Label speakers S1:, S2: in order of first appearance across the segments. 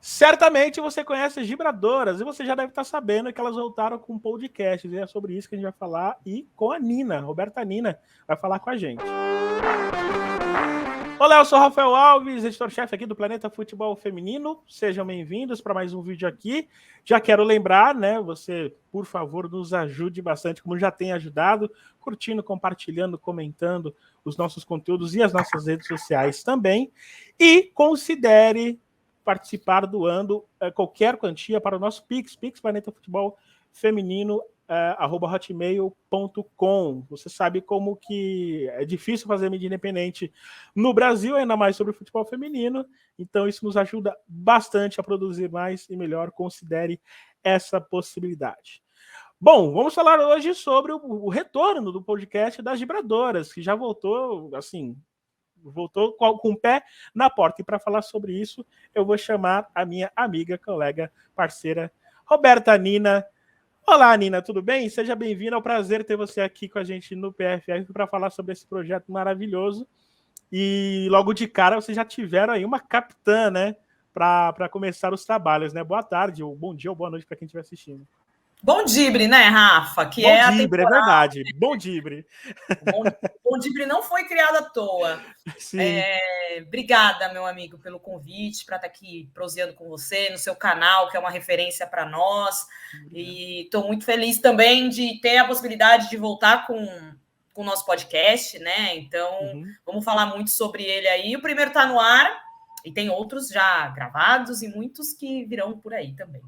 S1: Certamente você conhece as Gibradoras e você já deve estar sabendo que elas voltaram com um podcast. E é sobre isso que a gente vai falar e com a Nina, Roberta Nina, vai falar com a gente. Olá, eu sou Rafael Alves, editor-chefe aqui do Planeta Futebol Feminino. Sejam bem-vindos para mais um vídeo aqui. Já quero lembrar, né? Você, por favor, nos ajude bastante, como já tem ajudado, curtindo, compartilhando, comentando os nossos conteúdos e as nossas redes sociais também. E considere participar doando qualquer quantia para o nosso Pix Planeta Futebol Feminino, @hotmail.com. Você sabe como que é difícil fazer mídia independente no Brasil, ainda mais sobre o futebol feminino, então isso nos ajuda bastante a produzir mais e melhor. Considere essa possibilidade. Bom, vamos falar hoje sobre o retorno do podcast das Gibradoras, que já voltou, assim, voltou com o pé na porta. E para falar sobre isso, eu vou chamar a minha amiga, colega, parceira, Roberta Nina. Olá, Nina, tudo bem? Seja bem-vinda. É um prazer ter você aqui com a gente no PFF para falar sobre esse projeto maravilhoso. E logo de cara vocês já tiveram aí uma capitã, né? Para começar os trabalhos, né? Boa tarde, ou bom dia, ou boa noite para quem estiver assistindo.
S2: Bom Dibre, né, Rafa? Que
S1: Bom
S2: é a
S1: Dibre, é
S2: temporada.
S1: verdade. Bom Dibre.
S2: Bom Dibre não foi criado à toa.
S1: Sim.
S2: Obrigada, meu amigo, pelo convite para estar aqui proseando com você no seu canal, que é uma referência para nós. Obrigado. E estou muito feliz também de ter a possibilidade de voltar com o nosso podcast, né? Então, vamos falar muito sobre ele aí. O primeiro está no ar e tem outros já gravados e muitos que virão por aí também.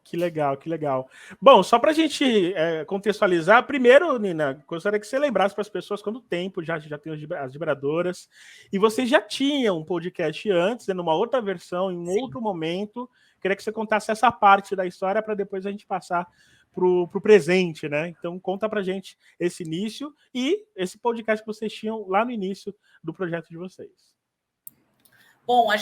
S1: Que legal, que legal. Bom, só para a gente contextualizar, primeiro, Nina, gostaria que você lembrasse para as pessoas quanto tempo já tem as Gibradoras, e vocês já tinham um podcast antes, né, numa outra versão, em um outro momento. Queria que você contasse essa parte da história para depois a gente passar para o presente, né? Então, conta para a gente esse início e esse podcast que vocês tinham lá no início do projeto de vocês.
S2: Bom, o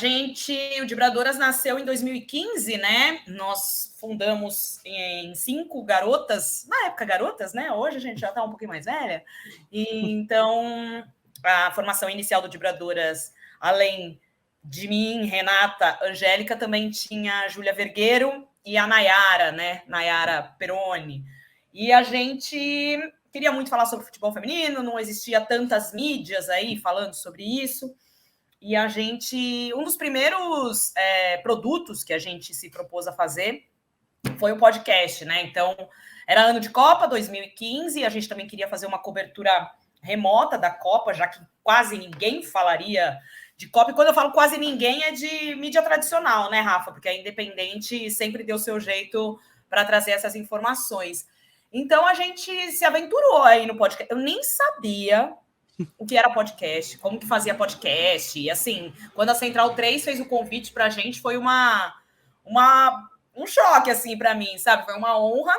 S2: Gibradoras nasceu em 2015, né? Nós fundamos em 5 garotas, na época garotas, né? Hoje a gente já está um pouquinho mais velha. E, então, a formação inicial do Gibradoras, além de mim, Renata, Angélica, também tinha a Júlia Vergueiro e a Nayara, né? Nayara Peroni. E a gente queria muito falar sobre futebol feminino, não existia tantas mídias aí falando sobre isso. E a gente, um dos primeiros produtos que a gente se propôs a fazer foi o podcast, né? Então, era ano de Copa, 2015, e a gente também queria fazer uma cobertura remota da Copa, já que quase ninguém falaria de Copa. E quando eu falo quase ninguém, é de mídia tradicional, né, Rafa? Porque a Independente sempre deu seu jeito para trazer essas informações. Então, a gente se aventurou aí no podcast. Eu nem sabia o que era podcast, como que fazia podcast. E assim, quando a Central 3 fez o convite para a gente, foi um choque, assim, para mim, sabe? Foi uma honra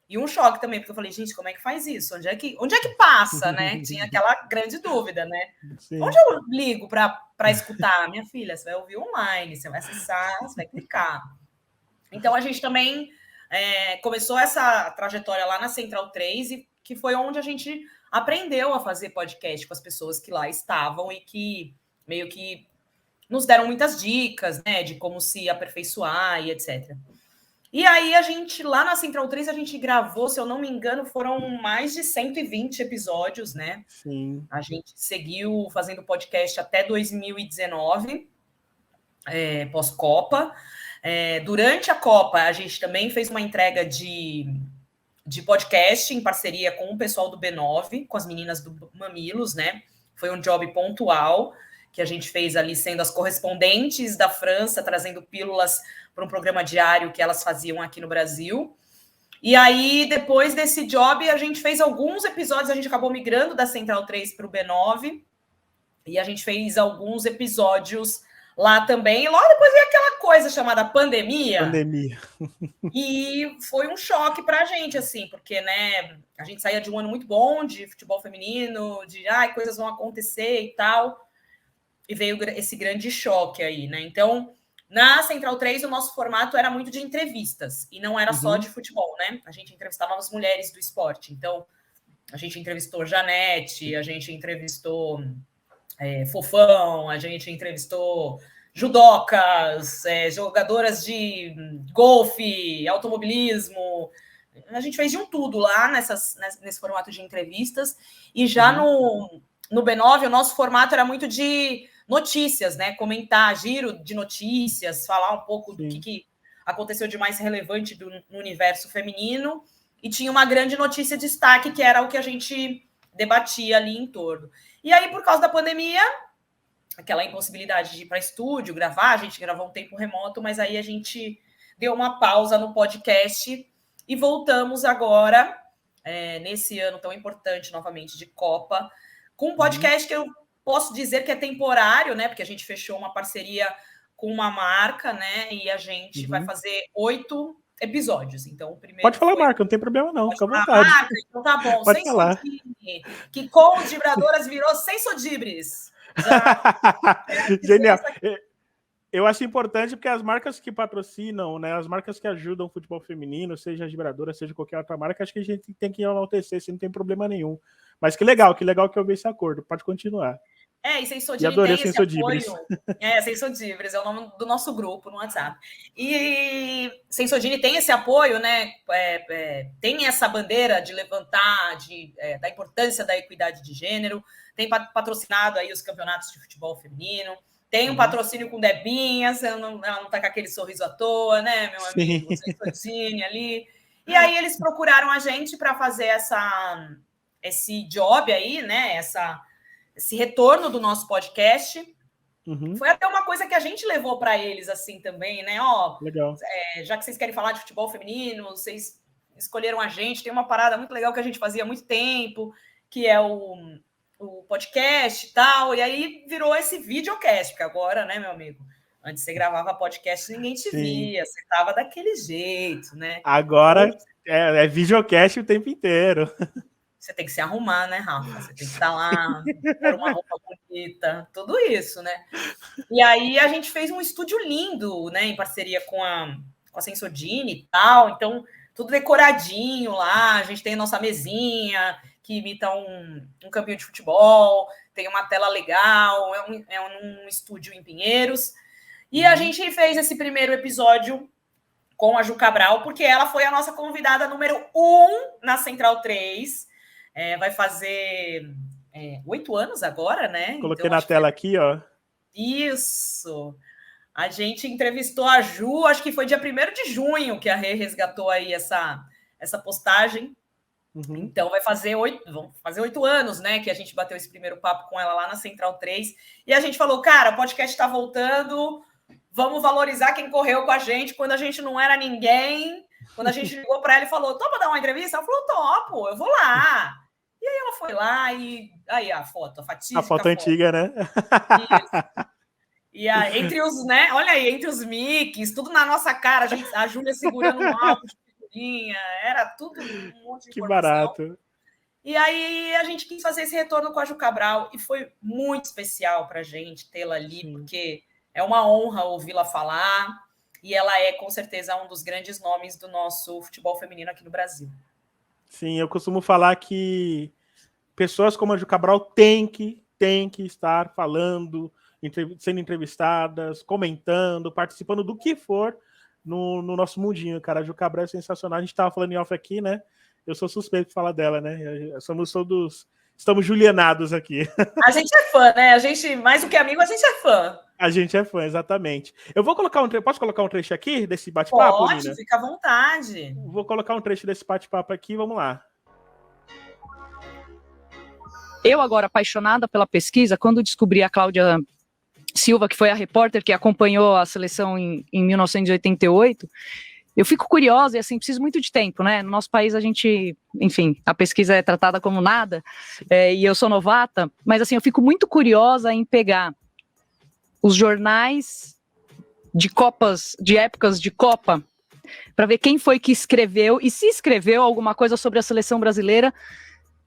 S2: e um choque também, porque eu falei, gente, como é que faz isso? Onde é que passa, né? Tinha aquela grande dúvida, né? Sim. Onde eu ligo para escutar? Minha filha, você vai ouvir online, você vai acessar, você vai clicar. Então, a gente também começou essa trajetória lá na Central 3, e que foi onde a gente aprendeu a fazer podcast com as pessoas que lá estavam e que meio que nos deram muitas dicas, né, de como se aperfeiçoar e etc. E aí a gente, lá na Central 3, a gente gravou, se eu não me engano, foram mais de 120 episódios, né?
S1: Sim.
S2: A gente seguiu fazendo podcast até 2019, pós-Copa. Durante a Copa, a gente também fez uma entrega de podcast em parceria com o pessoal do B9, com as meninas do Mamilos, né? Foi um job pontual que a gente fez ali, sendo as correspondentes da França, trazendo pílulas para um programa diário que elas faziam aqui no Brasil. E aí, depois desse job, a gente fez alguns episódios, a gente acabou migrando da Central 3 para o B9, e a gente fez alguns episódios lá também. E logo depois veio aquela coisa chamada pandemia. E foi um choque para a gente, assim, porque, né, a gente saía de um ano muito bom de futebol feminino, de coisas vão acontecer e tal, e veio esse grande choque aí, né? Então, na Central 3, o nosso formato era muito de entrevistas, e não era só de futebol, né? A gente entrevistava as mulheres do esporte. Então, a gente entrevistou Janete, a gente entrevistou Fofão, a gente entrevistou judocas, jogadoras de golfe, automobilismo. A gente fez de um tudo lá nesse formato de entrevistas. E já no B9, o nosso formato era muito de notícias, né? Comentar, giro de notícias, falar um pouco do que aconteceu de mais relevante no universo feminino. E tinha uma grande notícia de destaque, que era o que a gente debatia ali em torno. E aí, por causa da pandemia, aquela impossibilidade de ir para estúdio, gravar, a gente gravou um tempo remoto, mas aí a gente deu uma pausa no podcast e voltamos agora, nesse ano tão importante, novamente, de Copa, com um podcast que eu posso dizer que é temporário, né? Porque a gente fechou uma parceria com uma marca, né? E a gente vai fazer 8 episódios. Então, o primeiro
S1: Pode falar, marca, não tem problema não, fica à vontade.
S2: Marca, então tá bom.
S1: Pode falar.
S2: Que com os Dibradoras virou Sensodibres.
S1: Genial. Eu acho importante porque as marcas que patrocinam, né, as marcas que ajudam o futebol feminino, seja a Vibradora, seja qualquer outra marca, acho que a gente tem que enaltecer, assim, não tem problema nenhum. Mas que legal que eu vi esse acordo. Pode continuar.
S2: E Sensodibres tem esse
S1: Sensodibres.
S2: apoio. Sensodibres é o nome do nosso grupo no WhatsApp. E Sensodini tem esse apoio, né? Tem essa bandeira de levantar, da importância da equidade de gênero, tem patrocinado aí os campeonatos de futebol feminino, tem um patrocínio com Debinhas, ela não tá com aquele sorriso à toa, né, meu amigo? Sensodini ali. E aí eles procuraram a gente para fazer esse job aí, né? Esse retorno do nosso podcast. Foi até uma coisa que a gente levou para eles assim também, né?
S1: Legal.
S2: Já que vocês querem falar de futebol feminino, vocês escolheram a gente, tem uma parada muito legal que a gente fazia há muito tempo, que é o podcast e tal, e aí virou esse videocast, porque agora, né, meu amigo, antes você gravava podcast, ninguém te via, você tava daquele jeito, né?
S1: Agora é videocast o tempo inteiro.
S2: Você tem que se arrumar, né, Rafa? Você tem que estar lá, pôr uma roupa bonita, tudo isso, né? E aí a gente fez um estúdio lindo, né, em parceria com a Sensodini e tal, então tudo decoradinho lá, a gente tem a nossa mesinha, que imita um campinho de futebol, tem uma tela legal, é um estúdio em Pinheiros. E a gente fez esse primeiro episódio com a Ju Cabral, porque ela foi a nossa convidada número 1 na Central 3. Vai fazer 8 anos agora, né?
S1: Coloquei então, na tela aqui, ó.
S2: Isso! A gente entrevistou a Ju, acho que foi dia 1º de junho que a Rê resgatou aí essa postagem. Então vamos fazer 8 anos, né? Que a gente bateu esse primeiro papo com ela lá na Central 3. E a gente falou, cara, o podcast está voltando, vamos valorizar quem correu com a gente quando a gente não era ninguém. Quando a gente ligou para ela e falou, topa dar uma entrevista? Ela falou, topo, eu vou lá. E aí ela foi lá e aí a fatídica.
S1: A foto antiga, né?
S2: Isso. E aí, entre os, né? Olha aí, entre os micks, tudo na nossa cara, a Júlia segurando um álbum de figurinha, era tudo um monte de informação.
S1: Que barato.
S2: E aí a gente quis fazer esse retorno com a Ju Cabral e foi muito especial para a gente tê-la ali, porque é uma honra ouvi-la falar e ela é, com certeza, um dos grandes nomes do nosso futebol feminino aqui no Brasil.
S1: Sim, eu costumo falar que pessoas como a Ju Cabral têm que estar falando, sendo entrevistadas, comentando, participando do que for no nosso mundinho, cara. A Ju Cabral é sensacional. A gente estava falando em off aqui, né? Eu sou suspeito de falar dela, né? Estamos julianados aqui.
S2: A gente é fã, né? A gente, mais do que amigo, a gente é fã.
S1: A gente é fã, exatamente. Eu vou colocar posso colocar um trecho aqui desse bate-papo,
S2: Pode,
S1: Nina?
S2: fica à vontade.
S1: Vou colocar um trecho desse bate-papo aqui, vamos lá.
S3: Eu, agora apaixonada pela pesquisa, quando descobri a Cláudia Silva, que foi a repórter que acompanhou a seleção em 1988, eu fico curiosa e, assim, preciso muito de tempo, né? No nosso país, a gente, enfim, a pesquisa é tratada como nada, e eu sou novata, mas, assim, eu fico muito curiosa em pegar os jornais de Copas, de épocas de Copa, para ver quem foi que escreveu, e se escreveu alguma coisa sobre a seleção brasileira,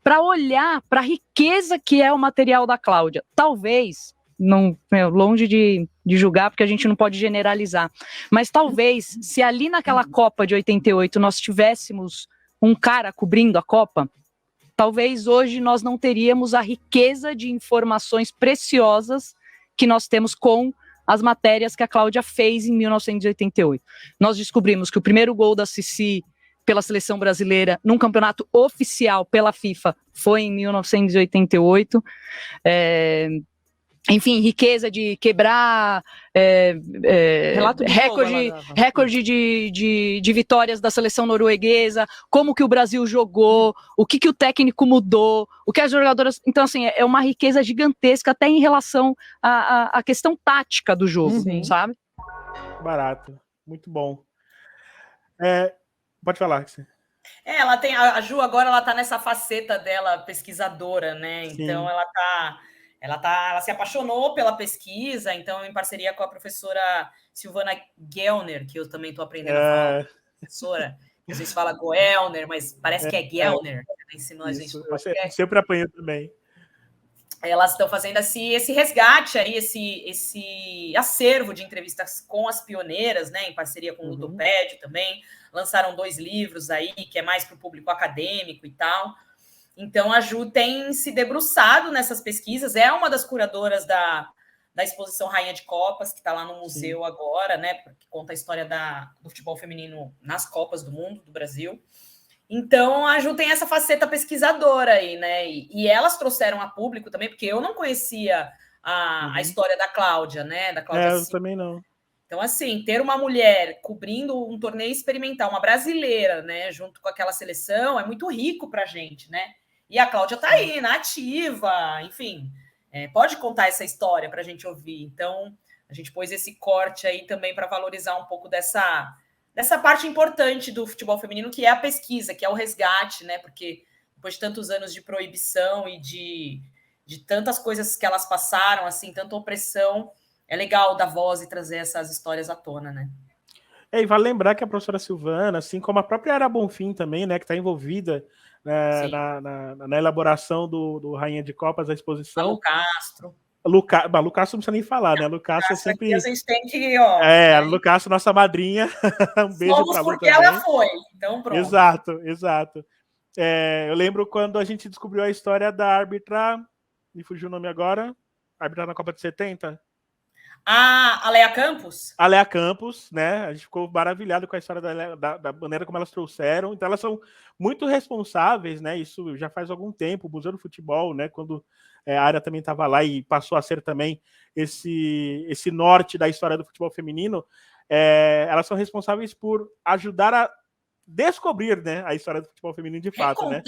S3: para olhar para a riqueza que é o material da Cláudia. Talvez, não, longe de julgar, porque a gente não pode generalizar, mas talvez, se ali naquela Copa de 88 nós tivéssemos um cara cobrindo a Copa, talvez hoje nós não teríamos a riqueza de informações preciosas que nós temos com as matérias que a Cláudia fez em 1988. Nós descobrimos que o primeiro gol da Cici pela seleção brasileira num campeonato oficial pela FIFA foi em 1988. Enfim, riqueza de quebrar recorde de vitórias da seleção norueguesa, como que o Brasil jogou, o que o técnico mudou, o que as jogadoras... Então, assim, é uma riqueza gigantesca até em relação à questão tática do jogo, sabe?
S1: Barato, muito bom. Pode falar, Axel.
S2: Ela tem... A Ju agora, ela tá nessa faceta dela pesquisadora, né?
S1: Sim.
S2: Então, ela se apaixonou pela pesquisa, então, em parceria com a professora Silvana Gellner, que eu também estou aprendendo a falar, professora, às vezes fala Goelner, mas parece que é Gellner, que ensinou a gente no podcast.
S1: Eu sempre apanho também.
S2: Elas estão fazendo esse resgate aí, esse acervo de entrevistas com as pioneiras, né, em parceria com o Ludopédio também. Lançaram 2 livros aí, que é mais para o público acadêmico e tal. Então, a Ju tem se debruçado nessas pesquisas, é uma das curadoras da exposição Rainha de Copas, que está lá no museu agora, né, que conta a história do futebol feminino nas Copas do Mundo, do Brasil. Então, a Ju tem essa faceta pesquisadora aí, né, e elas trouxeram a público também, porque eu não conhecia a história da Cláudia, né, da Cláudia
S1: eu também não.
S2: Então, assim, ter uma mulher cobrindo um torneio experimental, uma brasileira, né, junto com aquela seleção, é muito rico para a gente, né? E a Cláudia está aí, na ativa, enfim, pode contar essa história para a gente ouvir. Então, a gente pôs esse corte aí também para valorizar um pouco dessa parte importante do futebol feminino, que é a pesquisa, que é o resgate, né? Porque depois de tantos anos de proibição e de tantas coisas que elas passaram, assim, tanta opressão, é legal dar voz e trazer essas histórias à tona, né?
S1: E vale lembrar que a professora Silvana, assim como a própria Ara Bonfim também, né, que está envolvida na elaboração do Rainha de Copas, da exposição.
S2: A Lu Castro.
S1: Lu Castro não precisa nem falar, né? A Lu Castro é sempre...
S2: A gente tem que, ó...
S1: a Lu Castro, nossa madrinha. Um beijo para a Lu
S2: porque
S1: também.
S2: ela foi, então pronto.
S1: Exato. Eu lembro quando a gente descobriu a história da árbitra, me fugiu o nome agora, árbitra na Copa de 70.
S2: A Léa Campos?
S1: A Léa Campos, né? A gente ficou maravilhado com a história da maneira como elas trouxeram. Então, elas são muito responsáveis, né? Isso já faz algum tempo. O Museu do Futebol, né? Quando a área também estava lá e passou a ser também esse norte da história do futebol feminino, elas são responsáveis por ajudar a descobrir, né, a história do futebol feminino de fato, né?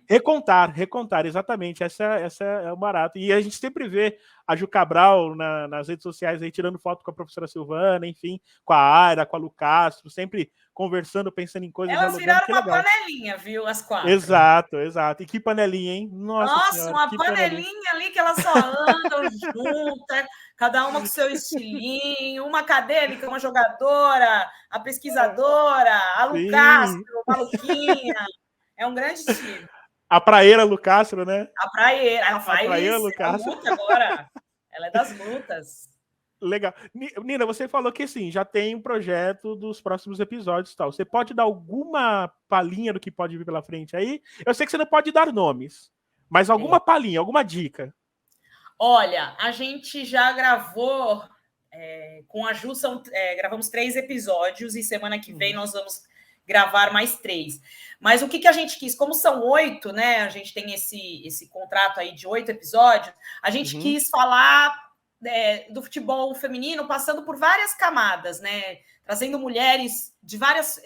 S1: Recontar, exatamente. Essa é o barato. E a gente sempre vê a Ju Cabral nas redes sociais aí tirando foto com a professora Silvana, enfim, com a Aira, com a Lu Castro, sempre conversando, pensando em coisas.
S2: Elas viraram uma panelinha, viu, as 4.
S1: Exato. E que panelinha, hein?
S2: Nossa
S1: Senhora,
S2: uma panelinha ali que elas só andam juntas, cada uma com seu estilinho, uma acadêmica, uma jogadora, a pesquisadora, a Lu Castro, maluquinha. É um grande time.
S1: A praieira Lu Castro, né?
S2: A praieira, ela faz
S1: luta
S2: agora. Ela é das lutas.
S1: Legal. Nina, você falou que sim, já tem um projeto dos próximos episódios e tal. Você pode dar alguma palhinha do que pode vir pela frente aí? Eu sei que você não pode dar nomes, mas alguma palhinha, alguma dica?
S2: Olha, a gente já gravou com a Ju, gravamos 3 episódios e semana que vem nós vamos gravar mais 3. Mas o que a gente quis, como são 8, né? A gente tem esse contrato aí de 8 episódios, a gente quis falar do futebol feminino passando por várias camadas, né? Trazendo mulheres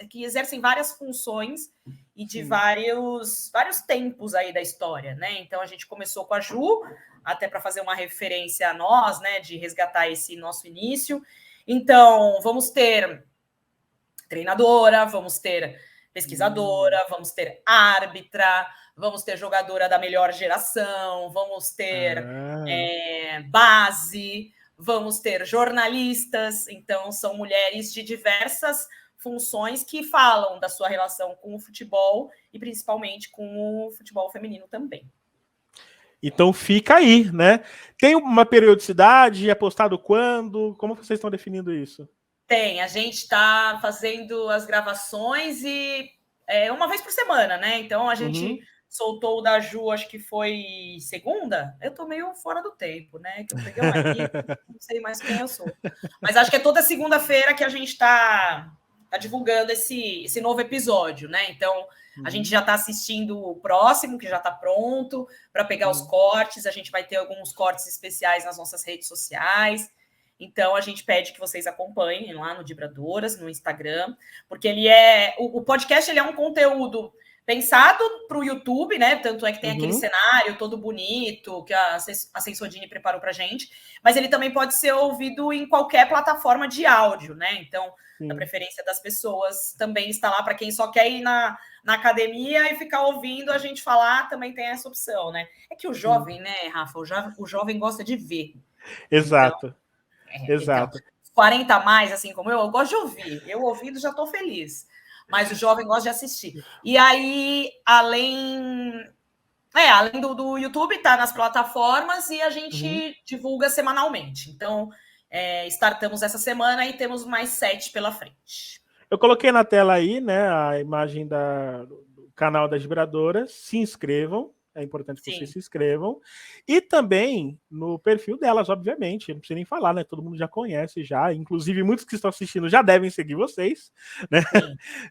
S2: que exercem várias funções e de vários tempos aí da história, né? Então a gente começou com a Ju, até para fazer uma referência a nós, né? De resgatar esse nosso início. Então, vamos ter treinadora, vamos ter pesquisadora, vamos ter árbitra, vamos ter jogadora da melhor geração, vamos ter base, vamos ter jornalistas. Então, são mulheres de diversas funções que falam da sua relação com o futebol e principalmente com o futebol feminino também.
S1: Então fica aí, né? Tem uma periodicidade? É postado quando? Como vocês estão definindo isso?
S2: Tem, a gente está fazendo as gravações e uma vez por semana, né? Então a gente soltou o da Ju, acho que foi segunda. Eu tô meio fora do tempo, né? Que eu peguei uma gripe, não sei mais quem eu sou. Mas acho que é toda segunda-feira que a gente tá divulgando esse novo episódio, né? Então, a gente já está assistindo o próximo, que já está pronto, para pegar os cortes. A gente vai ter alguns cortes especiais nas nossas redes sociais. Então, a gente pede que vocês acompanhem lá no Dibradoras, no Instagram, porque o podcast ele é um conteúdo pensado para o YouTube, né? Tanto é que tem aquele cenário todo bonito que a Sensodini preparou para a gente, mas ele também pode ser ouvido em qualquer plataforma de áudio, né? Então, a preferência das pessoas também está lá para quem só quer ir na academia e ficar ouvindo a gente falar, também tem essa opção, né? É que o jovem, né, Rafa? O jovem gosta de ver.
S1: Exato.
S2: Então,
S1: Exato.
S2: Então, 40 a mais, assim como eu gosto de ouvir. Eu ouvindo já estou feliz. Mas o jovem gosta de assistir. E aí, além do YouTube, está nas plataformas e a gente divulga semanalmente. Então, startamos essa semana e temos mais 7 pela frente.
S1: Eu coloquei na tela aí, né, a imagem do canal das Vibradoras. Se inscrevam. É importante que vocês se inscrevam. E também no perfil delas, obviamente. Não precisa nem falar, né? Todo mundo já conhece já. Inclusive, muitos que estão assistindo já devem seguir vocês, né?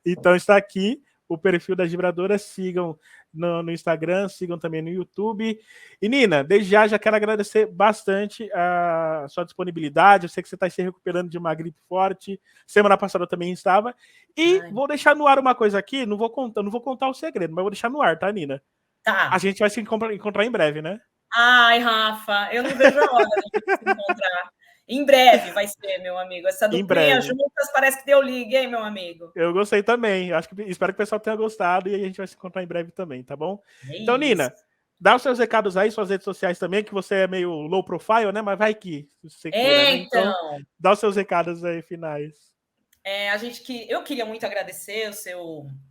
S1: Então está aqui o perfil das Vibradoras. Sigam no Instagram, sigam também no YouTube. E, Nina, desde já quero agradecer bastante a sua disponibilidade. Eu sei que você está se recuperando de uma gripe forte. Semana passada eu também estava. E vou deixar no ar uma coisa aqui. Não vou contar o segredo, mas vou deixar no ar, tá, Nina?
S2: Tá.
S1: A gente vai se encontrar em breve, né?
S2: Ai, Rafa, eu não vejo a hora de se encontrar. Em breve vai ser, meu amigo. Essa duplinha juntas parece que deu liga, hein, meu amigo?
S1: Eu gostei também. Espero que o pessoal tenha gostado e a gente vai se encontrar em breve também, tá bom? Então, Nina, dá os seus recados aí, suas redes sociais também, que você é meio low profile, né? Mas vai que você queira, né? Então, dá os seus recados aí finais.
S2: Eu queria muito agradecer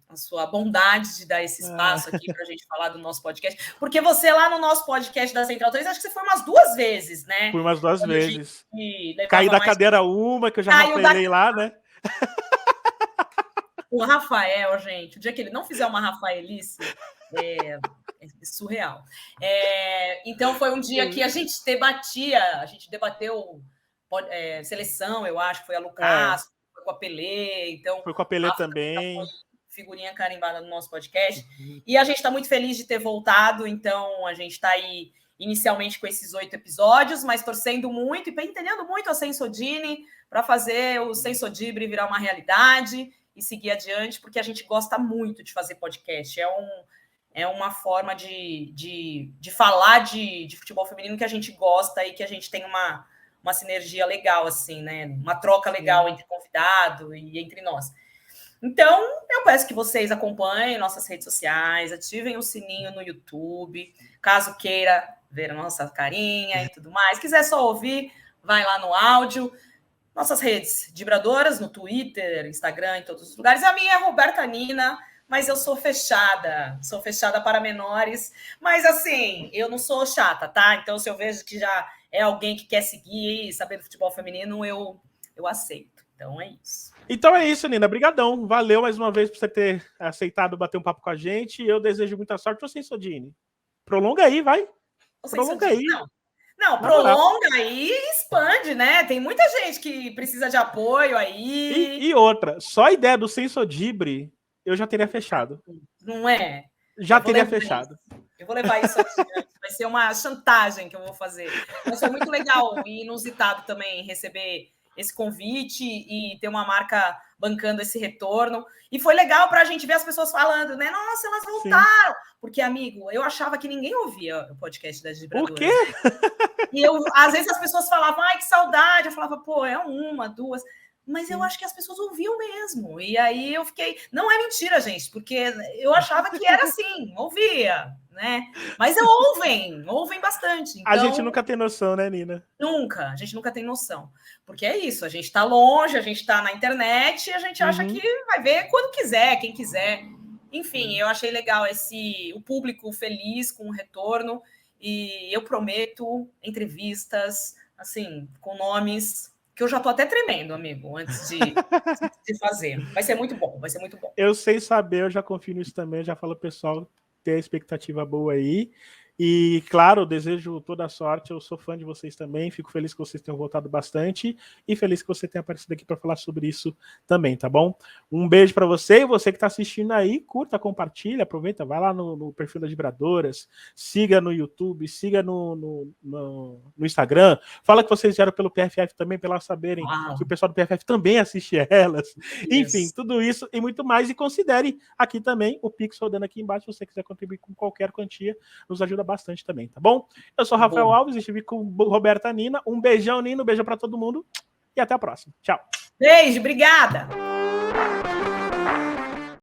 S2: a sua bondade de dar esse espaço aqui para a gente falar do nosso podcast, porque você lá no nosso podcast da Central 3, acho que você foi umas 2 vezes, né?
S1: Fui umas 2 vezes. Caí da cadeira uma, que eu já rafaelei lá, né?
S2: O Rafael, gente, o dia que ele não fizer uma rafaelice, é surreal. Então, foi um dia que a gente debateu seleção, eu acho, foi a Lucas, foi com a Pelé, então...
S1: Foi com a Pelé também.
S2: Figurinha carimbada no nosso podcast. E a gente está muito feliz de ter voltado, então a gente está aí inicialmente com esses 8 episódios, mas torcendo muito e entendendo muito a Sensodini para fazer o Sensodibre virar uma realidade e seguir adiante, porque a gente gosta muito de fazer podcast. É uma forma de falar de futebol feminino que a gente gosta e que a gente tem uma sinergia legal, assim, né? Uma troca legal entre convidado e entre nós. Então, eu peço que vocês acompanhem nossas redes sociais, ativem o sininho no YouTube, caso queira ver a nossa carinha e tudo mais. Quiser só ouvir, vai lá no áudio. Nossas redes, Dibradoras, no Twitter, Instagram, em todos os lugares. A minha é Roberta Nina, mas eu sou fechada para menores. Mas, assim, eu não sou chata, tá? Então, se eu vejo que já é alguém que quer seguir e saber do futebol feminino, eu aceito. Então, é isso.
S1: Então é isso, Nina. Brigadão. Valeu mais uma vez por você ter aceitado bater um papo com a gente. Eu desejo muita sorte. Ô, Sensodini, prolonga aí, vai. Prolonga aí.
S2: Não, prolonga aí e expande, né? Tem muita gente que precisa de apoio aí.
S1: E outra, só a ideia do Sensodibre, eu já teria fechado.
S2: Não é?
S1: Já teria fechado.
S2: Eu vou levar isso adiante. Vai ser uma chantagem que eu vou fazer. Mas foi muito legal e inusitado também receber esse convite e ter uma marca bancando esse retorno. E foi legal para a gente ver as pessoas falando, né? Nossa, elas voltaram! Sim. Porque, amigo, eu achava que ninguém ouvia o podcast das Vibradoras.
S1: Por quê?
S2: E às vezes as pessoas falavam, ai, que saudade. Eu falava, pô, é 1, 2. Mas eu acho que as pessoas ouviam mesmo. E aí eu fiquei... Não é mentira, gente, porque eu achava que era assim, ouvia, né? Mas ouvem bastante. Então,
S1: a gente nunca tem noção, né, Nina?
S2: A gente nunca tem noção. Porque é isso, a gente está longe, a gente está na internet e a gente acha que vai ver quando quiser, quem quiser. Enfim, eu achei legal o público feliz com o retorno e eu prometo entrevistas, assim, com nomes que eu já tô até tremendo, amigo, antes de fazer. Vai ser muito bom, vai ser muito bom.
S1: Eu sei saber, eu já confio nisso também, já falo, pessoal, ter a expectativa boa aí. E, claro, eu desejo toda a sorte. Eu sou fã de vocês também. Fico feliz que vocês tenham voltado bastante. E feliz que você tenha aparecido aqui para falar sobre isso também, tá bom? Um beijo para você. E você que está assistindo aí, curta, compartilha, aproveita, vai lá no perfil das Vibradoras, siga no YouTube, siga no Instagram. Fala que vocês vieram pelo PFF também, para elas saberem que o pessoal do PFF também assiste elas. Enfim, tudo isso e muito mais. E considere aqui também o Pix rodando aqui embaixo, se você quiser contribuir com qualquer quantia, nos ajuda bastante também, tá bom? Eu sou Rafael Alves, estive com Roberta Nina. Um beijão, Nino, um beijão para todo mundo e até a próxima. Tchau.
S2: Beijo, obrigada.